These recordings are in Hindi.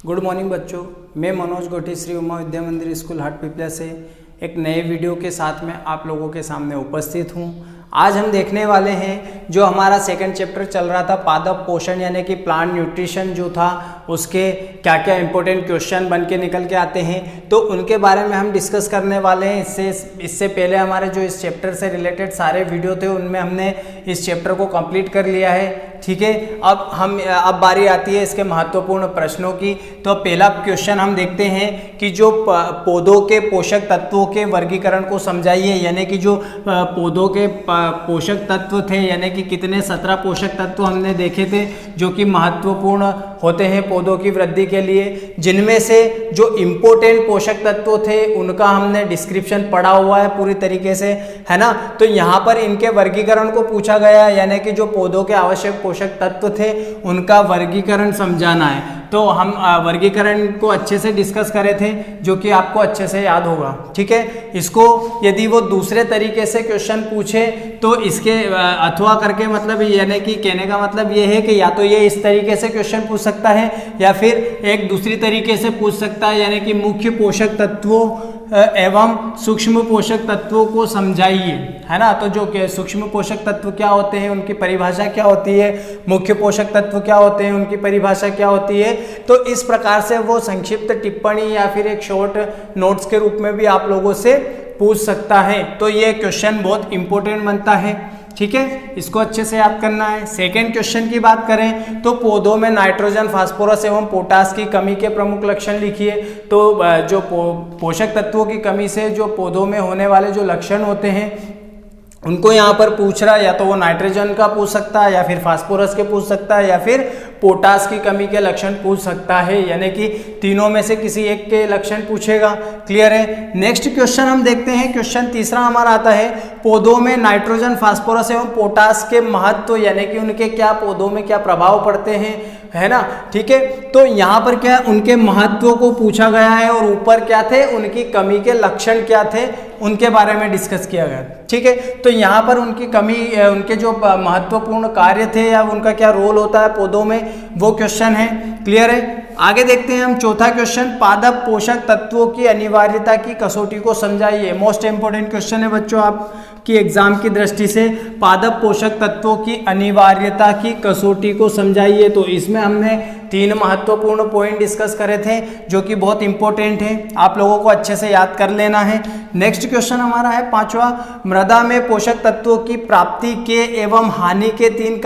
गुड मॉर्निंग बच्चों, मैं मनोज गोटी श्री उमा विद्या मंदिर स्कूल हाट पिपला से एक नए वीडियो के साथ में आप लोगों के सामने उपस्थित हूँ। आज हम देखने वाले हैं जो हमारा सेकंड चैप्टर चल रहा था पादप पोषण यानी कि प्लांट न्यूट्रिशन जो था उसके क्या क्या इंपॉर्टेंट क्वेश्चन बन के निकल के आते हैं तो उनके बारे में हम डिस्कस करने वाले हैं। इससे पहले हमारे जो इस चैप्टर से रिलेटेड सारे वीडियो थे उनमें हमने इस चैप्टर को कंप्लीट कर लिया है। ठीक है, अब बारी आती है इसके महत्वपूर्ण प्रश्नों की। तो पहला क्वेश्चन हम देखते हैं कि जो पौधों के पोषक तत्वों के वर्गीकरण को समझाइए, यानी कि जो पौधों के पोषक तत्व थे यानी कि कितने 17 पोषक तत्व हमने देखे थे जो कि महत्वपूर्ण होते हैं पौधों की वृद्धि के लिए, जिनमें से जो इम्पोर्टेंट पोषक तत्व थे उनका हमने डिस्क्रिप्शन पढ़ा हुआ है पूरी तरीके से, है ना। तो यहाँ पर इनके वर्गीकरण को पूछा गया है, यानी कि जो पौधों के आवश्यक पोषक तत्व थे उनका वर्गीकरण समझाना है। तो हम वर्गीकरण को अच्छे से डिस्कस करे थे जो कि आपको अच्छे से याद होगा। ठीक है, इसको यदि वो दूसरे तरीके से क्वेश्चन पूछे तो इसके अथवा करके मतलब यानी कि कहने का मतलब ये है कि या तो ये इस तरीके से क्वेश्चन पूछ सकता है या फिर एक दूसरी तरीके से पूछ सकता है, यानी कि मुख्य पोषक तत्वों एवं सूक्ष्म पोषक तत्वों को समझाइए, है ना। तो जो सूक्ष्म पोषक तत्व क्या होते हैं उनकी परिभाषा क्या होती है, मुख्य पोषक तत्व क्या होते हैं उनकी परिभाषा क्या होती है। तो इस प्रकार से वो संक्षिप्त टिप्पणी या फिर एक शॉर्ट नोट्स के रूप में भी आप लोगों से पूछ सकता है। तो ये क्वेश्चन बहुत इंपॉर्टेंट बनता है। ठीक है, इसको अच्छे से याद करना है। सेकेंड क्वेश्चन की बात करें तो पौधों में नाइट्रोजन, फास्फोरस एवं पोटास की कमी के प्रमुख लक्षण लिखिए। तो जो पोषक तत्वों की कमी से जो पौधों में होने वाले जो लक्षण होते हैं उनको यहाँ पर पूछ रहा है, या तो वो नाइट्रोजन का पूछ सकता है या फिर फास्फोरस के पूछ सकता है या फिर पोटास की कमी के लक्षण पूछ सकता है, यानी कि तीनों में से किसी एक के लक्षण पूछेगा। क्लियर है। नेक्स्ट क्वेश्चन हम देखते हैं। क्वेश्चन तीसरा हमारा आता है पौधों में नाइट्रोजन, फास्फोरस एवं पोटास के महत्व, यानी कि उनके क्या पौधों में क्या प्रभाव पड़ते हैं, है ना। ठीक है, तो यहाँ पर क्या उनके महत्व को पूछा गया है और ऊपर क्या थे उनकी कमी के लक्षण क्या थे उनके बारे में डिस्कस किया गया। ठीक है, तो यहाँ पर उनकी कमी, उनके जो महत्वपूर्ण कार्य थे या उनका क्या रोल होता है पौधों में, वो क्वेश्चन है। क्लियर है। आगे देखते हैं हम चौथा क्वेश्चन, पादप पोषक तत्वों की अनिवार्यता की कसौटी को समझाइए। मोस्ट इंपोर्टेंट क्वेश्चन है बच्चों आपकी एग्जाम की दृष्टि से, पादप पोषक तत्वों की अनिवार्यता की कसौटी को समझाइए। तो इसमें हमने 3 महत्वपूर्ण पॉइंट डिस्कस करे थे जो कि बहुत इंपॉर्टेंट है, आप लोगों को अच्छे से याद कर लेना है। नेक्स्ट क्वेश्चन हमारा है पांचवा, मृदा में पोषक तत्वों की प्राप्ति के एवं हानि के 3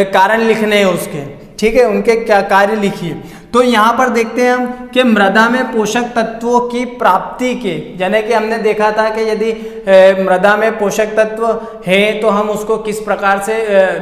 कारण लिखने हैं उसके। ठीक है, उनके क्या कार्य लिखिए। तो यहाँ पर देखते हैं हम कि मृदा में पोषक तत्वों की प्राप्ति के, यानी कि हमने देखा था कि यदि मृदा में पोषक तत्व है तो हम उसको किस प्रकार से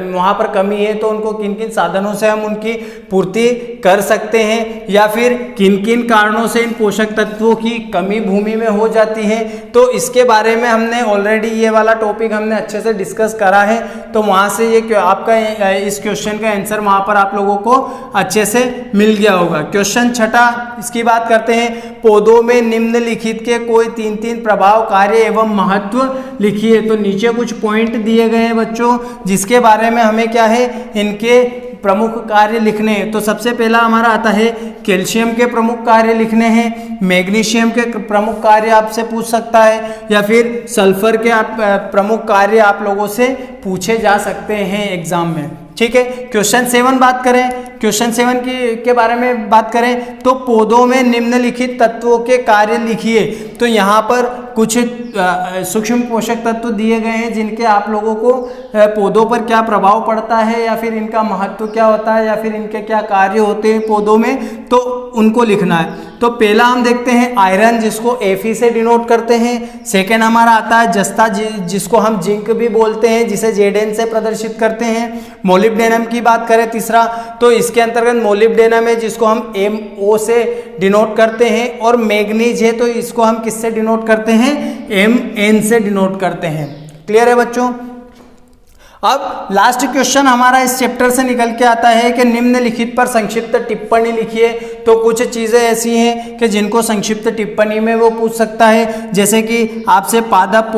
वहाँ पर कमी है तो उनको किन किन साधनों से हम उनकी पूर्ति कर सकते हैं, या फिर किन किन कारणों से इन पोषक तत्वों की कमी भूमि में हो जाती है। तो इसके बारे में हमने ऑलरेडी ये वाला टॉपिक हमने अच्छे से डिस्कस करा है। तो वहाँ से ये आपका इस क्वेश्चन का आंसर वहाँ पर आप लोगों को अच्छे से मिल गया होगा। क्वेश्चन छठा, इसकी बात करते हैं, पौधों में निम्नलिखित के कोई 3 प्रभाव, कार्य एवं महत्व लिखिए। तो नीचे कुछ पॉइंट दिए गए हैं बच्चों जिसके बारे में हमें क्या है इनके प्रमुख कार्य लिखने हैं। तो सबसे पहला हमारा आता है कैल्शियम के प्रमुख कार्य लिखने हैं, मैग्नीशियम के प्रमुख कार्य आपसे पूछ सकता है, या फिर सल्फर के प्रमुख कार्य आप लोगों से पूछे जा सकते हैं एग्जाम में। ठीक है, क्वेश्चन 7 बात करें, क्वेश्चन 7 के बारे में बात करें तो पौधों में निम्नलिखित तत्वों के कार्य लिखिए। तो यहाँ पर कुछ सूक्ष्म पोषक तत्व दिए गए हैं जिनके आप लोगों को पौधों पर क्या प्रभाव पड़ता है या फिर इनका महत्व क्या होता है या फिर इनके क्या कार्य होते हैं पौधों में, तो उनको लिखना है। तो पहला हम देखते हैं आयरन, जिसको Fe से डिनोट करते हैं। सेकेंड हमारा आता है जस्ता, जिसको हम जिंक भी बोलते हैं, जिसे Zn से प्रदर्शित करते हैं। मोलिब्डेनम की बात करें तीसरा, तो इसके अंतर्गत मोलिब्डेनम है जिसको हम Mo से डिनोट करते हैं, और मैग्नीज है तो इसको हम किससे डिनोट करते हैं, Mn से डिनोट करते हैं। क्लियर है बच्चों। अब लास्ट क्वेश्चन हमारा इस चैप्टर से निकल के आता है कि निम्नलिखित पर संक्षिप्त टिप्पणी लिखिए। तो कुछ चीज़ें ऐसी हैं कि जिनको संक्षिप्त टिप्पणी में वो पूछ सकता है, जैसे कि आपसे पादप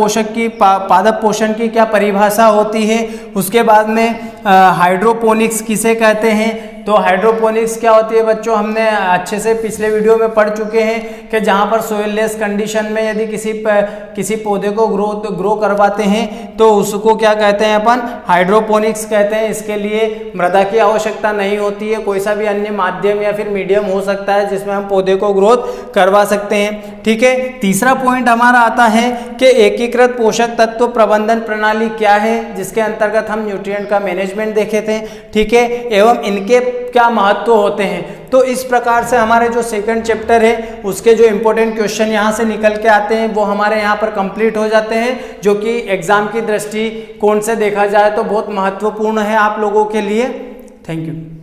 पोषण की क्या परिभाषा होती है, उसके बाद में हाइड्रोपोनिक्स किसे कहते हैं, तो हाइड्रोपोनिक्स क्या होती है बच्चों, हमने अच्छे से पिछले वीडियो में पढ़ चुके हैं कि जहाँ पर सोइललेस कंडीशन में यदि किसी पौधे को ग्रो करवाते हैं तो उसको क्या कहते हैं अपन, हाइड्रोपोनिक्स कहते हैं। इसके लिए मृदा की आवश्यकता नहीं होती है, कोई सा भी अन्य माध्यम या फिर मीडियम हो सकता है जिसमें हम पौधे को ग्रोथ करवा सकते हैं। ठीक है, तीसरा पॉइंट हमारा आता है कि एकीकृत पोषक तत्व प्रबंधन प्रणाली क्या है, जिसके अंतर्गत हम न्यूट्रिएंट का मैनेजमेंट देखे थे। ठीक है, एवं इनके क्या महत्व होते हैं। तो इस प्रकार से हमारे जो सेकंड चैप्टर है उसके जो इंपॉर्टेंट क्वेश्चन यहाँ से निकल के आते हैं वो हमारे यहाँ पर कंप्लीट हो जाते हैं, जो कि एग्जाम की दृष्टिकोण से देखा जाए तो बहुत महत्वपूर्ण है आप लोगों के लिए। Thank you.